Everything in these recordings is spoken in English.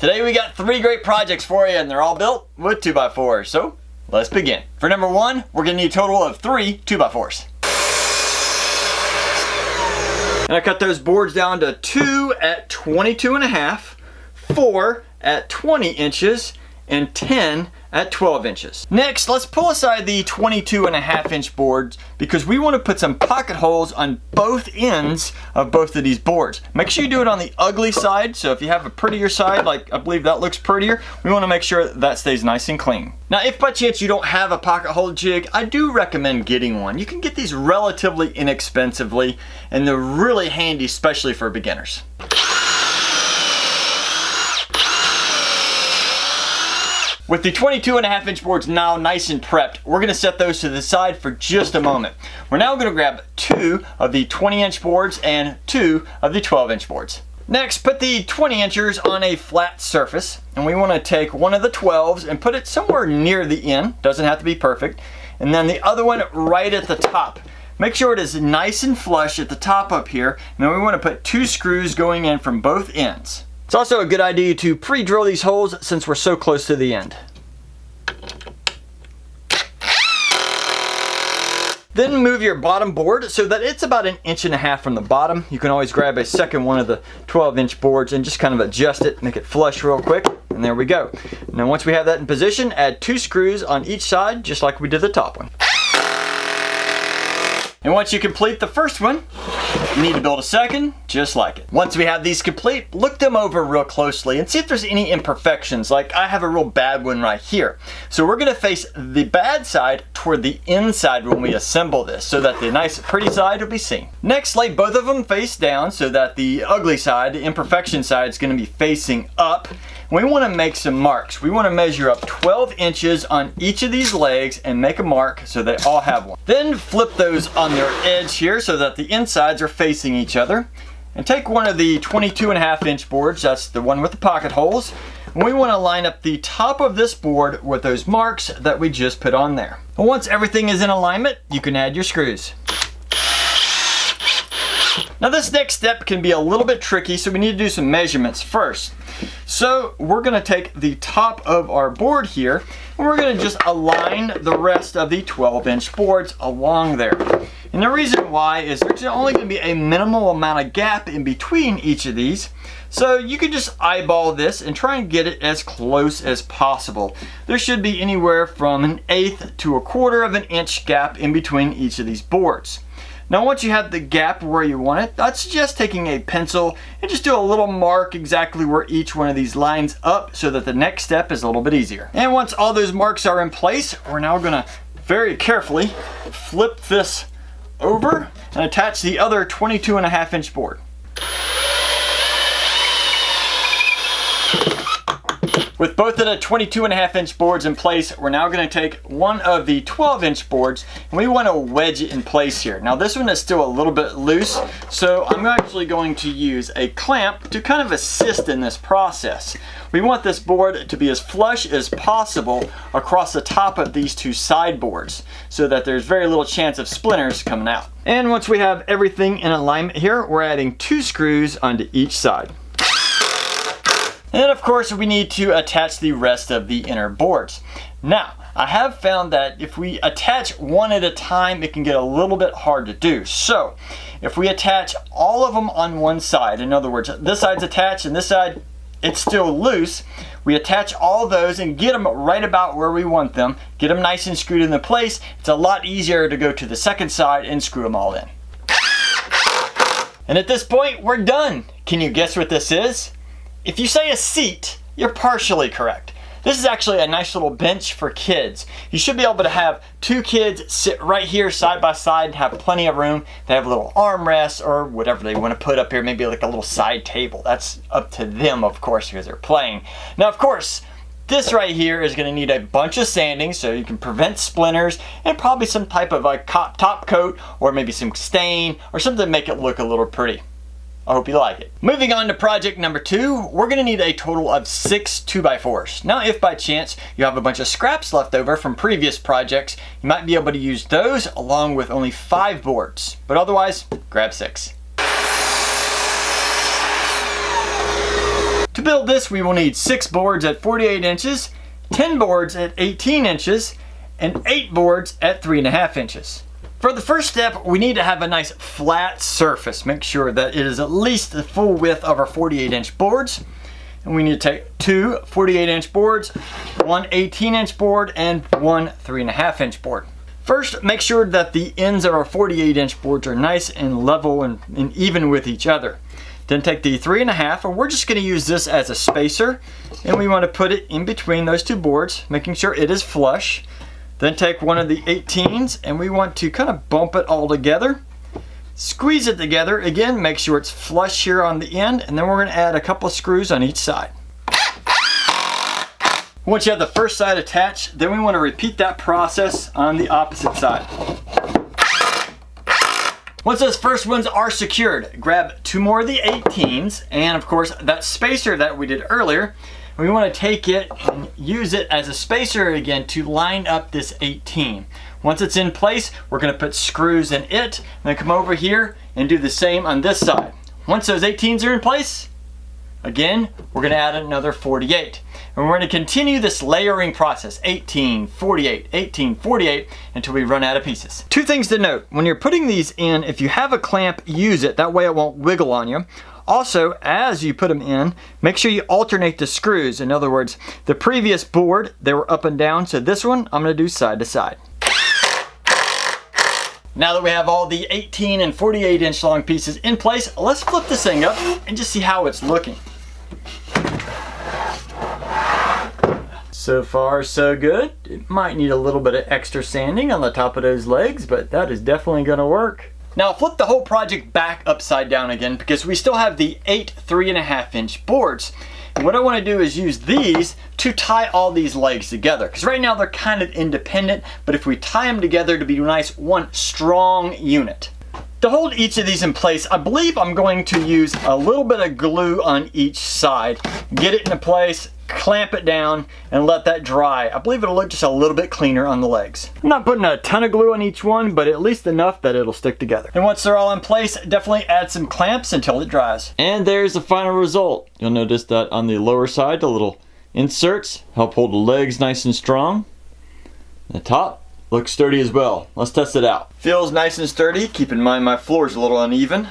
Today we got 3 great projects for you and they're all built with 2x4s. So let's begin. For number 1, we're going to need a total of 3 2x4s. And I cut those boards down to 2 at 22.5, 4 at 20 inches, and 10 at 12 inches. Next, let's pull aside the 22.5 inch boards because we want to put some pocket holes on both ends of both of these boards. Make sure you do it on the ugly side, so if you have a prettier side, like I believe that looks prettier, we want to make sure that stays nice and clean. Now, if by chance you don't have a pocket hole jig, I do recommend getting one. You can get these relatively inexpensively, and they're really handy, especially for beginners. With the 22.5 inch boards now nice and prepped, we're going to set those to the side for just a moment. We're now going to grab 2 of the 20 inch boards and 2 of the 12 inch boards. Next, put the 20 inchers on a flat surface, and we want to take one of the 12s and put it somewhere near the end. Doesn't have to be perfect. And then the other one right at the top. Make sure it is nice and flush at the top up here, and then we want to put 2 screws going in from both ends. It's also a good idea to pre-drill these holes since we're so close to the end. Then move your bottom board so that it's about 1.5 inches from the bottom. You can always grab a second one of the 12 inch boards and just kind of adjust it, make it flush real quick, and there we go. Now once we have that in position, add 2 screws on each side just like we did the top one. And once you complete the first one, you need to build a second just like it. Once we have these complete, look them over real closely and see if there's any imperfections. Like I have a real bad one right here. So we're going to face the bad side toward the inside when we assemble this so that the nice pretty side will be seen. Next, lay both of them face down so that the ugly side, the imperfection side, is going to be facing up. We want to make some marks. We want to measure up 12 inches on each of these legs and make a mark so they all have one. Then flip those on their edge here so that the insides are facing each other. And take one of the 22.5 inch boards, that's the one with the pocket holes, and we want to line up the top of this board with those marks that we just put on there. And once everything is in alignment, you can add your screws. Now this next step can be a little bit tricky, so we need to do some measurements first. So we're going to take the top of our board here, and we're going to just align the rest of the 12 inch boards along there. And the reason why is there's only going to be a minimal amount of gap in between each of these. So you can just eyeball this and try and get it as close as possible. There should be anywhere from 1/8 to 1/4 of an inch gap in between each of these boards. Now once you have the gap where you want it, I'd suggest taking a pencil and just do a little mark exactly where each one of these lines up so that the next step is a little bit easier. And once all those marks are in place, we're now going to very carefully flip this over and attach the other 22.5 inch board. With both of the 22.5 inch boards in place, we're now going to take one of the 12 inch boards and we want to wedge it in place here. Now this one is still a little bit loose, so I'm actually going to use a clamp to kind of assist in this process. We want this board to be as flush as possible across the top of these 2 side boards so that there's very little chance of splinters coming out. And once we have everything in alignment here, we're adding 2 screws onto each side. And of course we need to attach the rest of the inner boards. Now, I have found that if we attach one at a time, it can get a little bit hard to do. So, if we attach all of them on one side, in other words, this side's attached and this side, it's still loose, we attach all those and get them right about where we want them, get them nice and screwed into place. It's a lot easier to go to the second side and screw them all in. And at this point, we're done. Can you guess what this is? If you say a seat, you're partially correct. This is actually a nice little bench for kids. You should be able to have 2 kids sit right here side by side and have plenty of room. They have a little armrest or whatever they want to put up here, maybe like a little side table. That's up to them, of course, because they're playing. Now, of course, this right here is going to need a bunch of sanding so you can prevent splinters and probably some type of like top coat or maybe some stain or something to make it look a little pretty. I hope you like it. Moving on to project number 2, we're going to need a total of 6 2x4s. Now if by chance you have a bunch of scraps left over from previous projects, you might be able to use those along with only 5 boards. But otherwise, grab 6. To build this, we will need 6 boards at 48 inches, 10 boards at 18 inches, and 8 boards at 3.5 inches. For the first step, we need to have a nice flat surface. Make sure that it is at least the full width of our 48-inch boards. And we need to take 2 48-inch boards, 1 18-inch board, and 1 3.5-inch board. First, make sure that the ends of our 48-inch boards are nice and level and even with each other. Then take the 3.5, and we're just going to use this as a spacer, and we want to put it in between those 2 boards, making sure it is flush. Then take one of the 18s, and we want to kind of bump it all together. Squeeze it together. Again, make sure it's flush here on the end, and then we're going to add a couple of screws on each side. Once you have the first side attached, then we want to repeat that process on the opposite side. Once those first ones are secured, grab 2 more of the 18s, and of course that spacer that we did earlier. We want to take it and use it as a spacer again to line up this 18. Once it's in place, we're going to put screws in it, and then come over here and do the same on this side. Once those 18s are in place, again, we're going to add another 48. And we're going to continue this layering process, 18, 48, 18, 48, until we run out of pieces. 2 things to note. When you're putting these in, if you have a clamp, use it. That way it won't wiggle on you. Also, as you put them in, make sure you alternate the screws. In other words, the previous board, they were up and down, so this one, I'm going to do side to side. Now that we have all the 18 and 48-inch long pieces in place, let's flip this thing up and just see how it's looking. So far, so good. It might need a little bit of extra sanding on the top of those legs, but that is definitely going to work. Now flip the whole project back upside down again, because we still have the 8 3.5-inch boards. And what I want to do is use these to tie all these legs together, because right now they're kind of independent, but if we tie them together to be a nice one strong unit. To hold each of these in place, I believe I'm going to use a little bit of glue on each side, get it into place, clamp it down, and let that dry. I believe it'll look just a little bit cleaner on the legs. I'm not putting a ton of glue on each one, but at least enough that it'll stick together. And once they're all in place, definitely add some clamps until it dries. And there's the final result. You'll notice that on the lower side, the little inserts help hold the legs nice and strong. The top looks sturdy as well. Let's test it out. Feels nice and sturdy. Keep in mind my floor is a little uneven.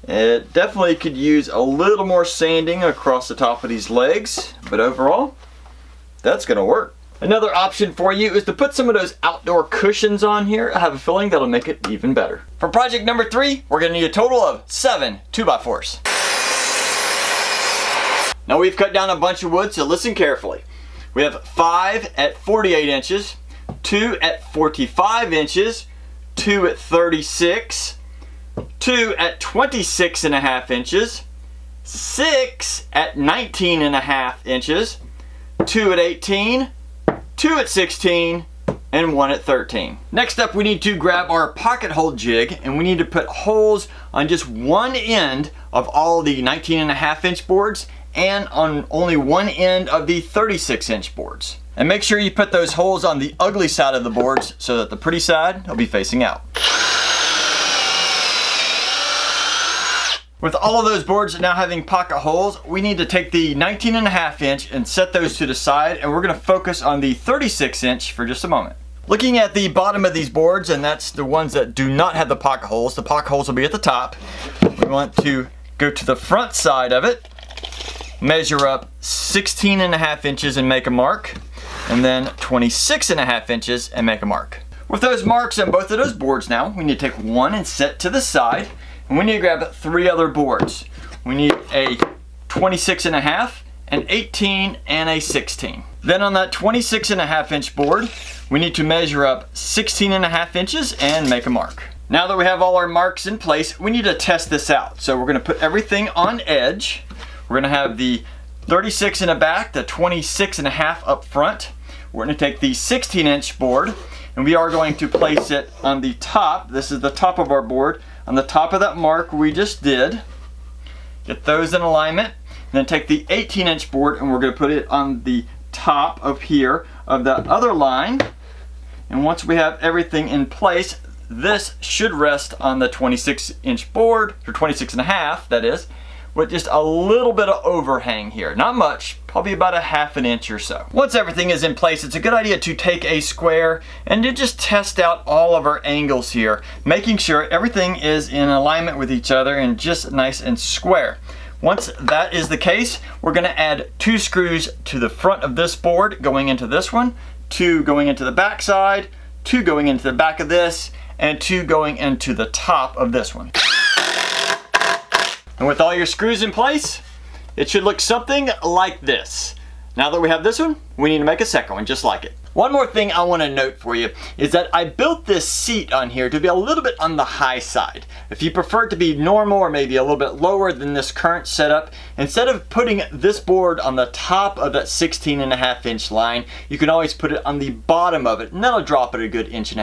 It definitely could use a little more sanding across the top of these legs, but overall, that's gonna work. Another option for you is to put some of those outdoor cushions on here. I have a feeling that'll make it even better. For project number 3, we're gonna need a total of 7 2x4s. Now we've cut down a bunch of wood, so listen carefully. We have 5 at 48 inches, 2 at 45 inches, 2 at 36, 2 at 26.5 inches, 6 at 19.5 inches, 2 at 18, 2 at 16, and 1 at 13. Next up, we need to grab our pocket hole jig, and we need to put holes on just one end of all the 19.5-inch boards and on only one end of the 36-inch boards. And make sure you put those holes on the ugly side of the boards so that the pretty side will be facing out. With all of those boards now having pocket holes, we need to take the 19.5-inch and set those to the side, and we're going to focus on the 36-inch for just a moment. Looking at the bottom of these boards, and that's the ones that do not have the pocket holes will be at the top. We want to go to the front side of it, measure up 16.5 inches and make a mark, and then 26.5 inches and make a mark. With those marks on both of those boards now, we need to take one and set to the side. And we need to grab 3 other boards. We need a 26.5, an 18, and a 16. Then on that 26.5-inch board, we need to measure up 16.5 inches and make a mark. Now that we have all our marks in place, we need to test this out. So we're going to put everything on edge. We're going to have the 36 in the back, the 26.5 up front. We're going to take the 16-inch board, and we are going to place it on the top. This is the top of our board. On the top of that mark we just did. Get those in alignment. And then take the 18-inch board, and we're going to put it on the top of here of that other line. And once we have everything in place, this should rest on the 26-inch board, or 26.5 that is. with just a little bit of overhang here. Not much, probably about a ½ an inch or so. Once everything is in place, it's a good idea to take a square and to just test out all of our angles here, making sure everything is in alignment with each other and just nice and square. Once that is the case, we're going to add 2 screws to the front of this board going into this one, 2 going into the back side, 2 going into the back of this, and 2 going into the top of this one. And with all your screws in place, it should look something like this. Now that we have this one, we need to make a second one just like it. One more thing I want to note for you is that I built this seat on here to be a little bit on the high side. If you prefer it to be normal or maybe a little bit lower than this current setup, instead of putting this board on the top of that 16.5 inch line, you can always put it on the bottom of it, and that'll drop it a good 1.5 inches.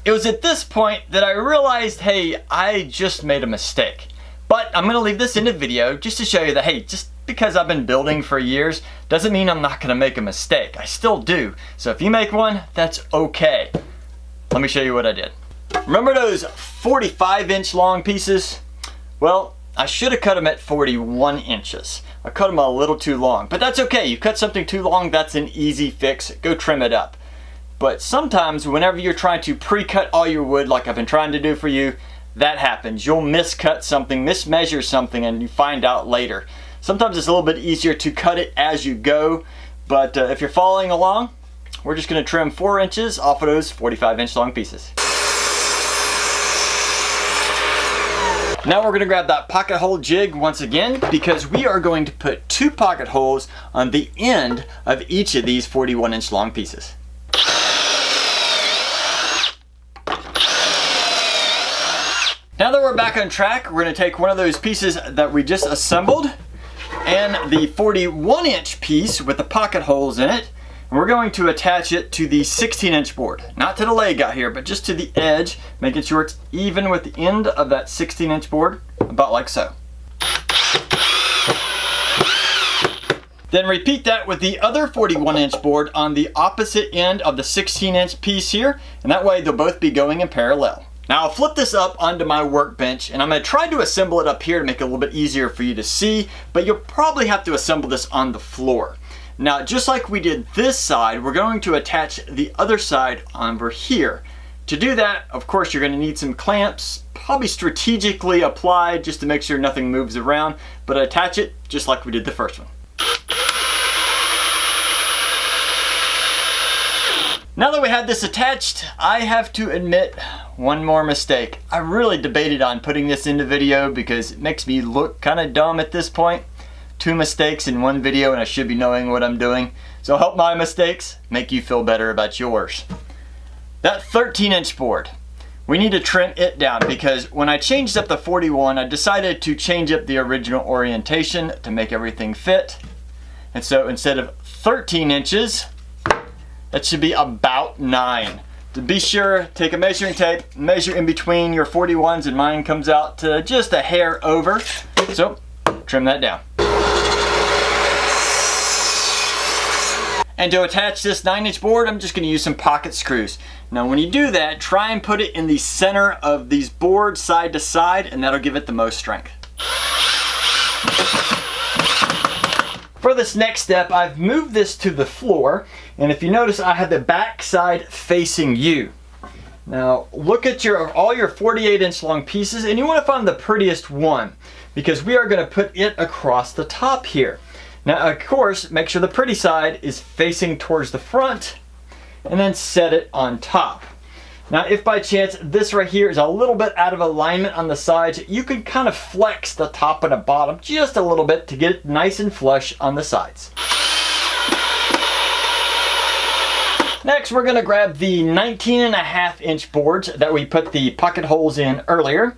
It was at this point that I realized, hey, I just made a mistake. But I'm gonna leave this in the video just to show you that, hey, just because I've been building for years doesn't mean I'm not gonna make a mistake. I still do. So if you make one, that's okay. Let me show you what I did. Remember those 45-inch long pieces? Well, I should have cut them at 41 inches. I cut them a little too long, but that's okay. You cut something too long, that's an easy fix. Go trim it up. But sometimes whenever you're trying to pre-cut all your wood like I've been trying to do for you, that happens. You'll miscut something, mismeasure something, and you find out later. Sometimes it's a little bit easier to cut it as you go, but if you're following along, we're just going to trim 4 inches off of those 45-inch long pieces. Now we're going to grab that pocket hole jig once again, because we are going to put 2 pocket holes on the end of each of these 41-inch long pieces. Now that we're back on track, we're going to take one of those pieces that we just assembled and the 41-inch piece with the pocket holes in it, and we're going to attach it to the 16-inch board. Not to the leg out here, but just to the edge, making sure it's even with the end of that 16-inch board, about like so. Then repeat that with the other 41-inch board on the opposite end of the 16-inch piece here, and that way they'll both be going in parallel. Now I'll flip this up onto my workbench, and I'm going to try to assemble it up here to make it a little bit easier for you to see, but you'll probably have to assemble this on the floor. Now just like we did this side, we're going to attach the other side over here. To do that, of course, you're going to need some clamps, probably strategically applied just to make sure nothing moves around, but attach it just like we did the first one. Now that we have this attached, I have to admit one more mistake. I really debated on putting this in the video because it makes me look kind of dumb at this point. 2 mistakes in one video and I should be knowing what I'm doing. So help my mistakes make you feel better about yours. That 13-inch board, we need to trim it down because when I changed up the 41, I decided to change up the original orientation to make everything fit. And so instead of 13 inches, that should be about 9. To be sure, take a measuring tape, measure in between your 41s, and mine comes out to just a hair over. So, trim that down. And to attach this 9-inch board, I'm just going to use some pocket screws. Now when you do that, try and put it in the center of these boards side to side, and that'll give it the most strength. For this next step, I've moved this to the floor, and if you notice, I have the back side facing you. Now look at all your 48-inch long pieces, and you want to find the prettiest one because we are going to put it across the top here. Now of course, make sure the pretty side is facing towards the front and then set it on top. Now if by chance this right here is a little bit out of alignment on the sides, you can kind of flex the top and the bottom just a little bit to get it nice and flush on the sides. Next we're going to grab the 19.5-inch boards that we put the pocket holes in earlier,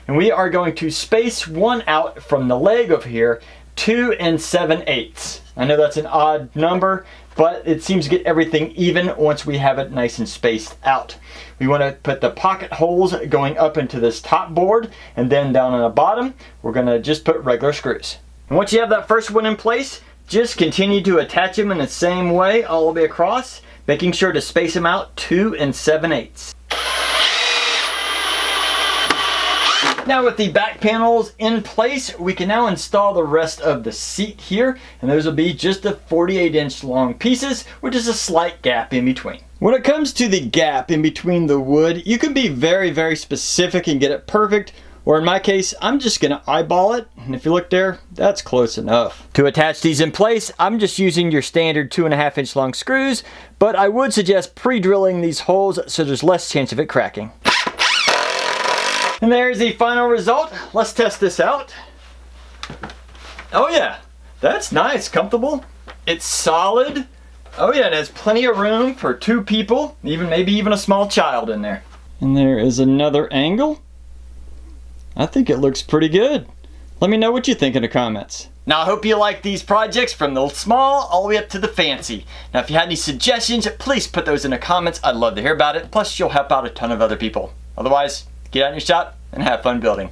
and we are going to space one out from the leg over here 2 7/8. I know that's an odd number, but it seems to get everything even once we have it nice and spaced out. We want to put the pocket holes going up into this top board, and then down on the bottom we're going to just put regular screws. And once you have that first one in place, just continue to attach them in the same way all the way across, making sure to space them out 2 7/8. Now with the back panels in place, we can now install the rest of the seat here, and those will be just the 48-inch long pieces, which is a slight gap in between. When it comes to the gap in between the wood, you can be very, very specific and get it perfect, or in my case, I'm just gonna eyeball it, and if you look there, that's close enough. To attach these in place, I'm just using your standard 2.5-inch long screws, but I would suggest pre-drilling these holes so there's less chance of it cracking. And there's the final result. Let's test this out. Oh yeah, that's nice, comfortable. It's solid. Oh yeah, it has plenty of room for 2 people, maybe even a small child in there. And there is another angle. I think it looks pretty good. Let me know what you think in the comments. Now I hope you like these projects from the small all the way up to the fancy. Now if you had any suggestions, please put those in the comments. I'd love to hear about it. Plus you'll help out a ton of other people. Otherwise, get out in your shop and have fun building.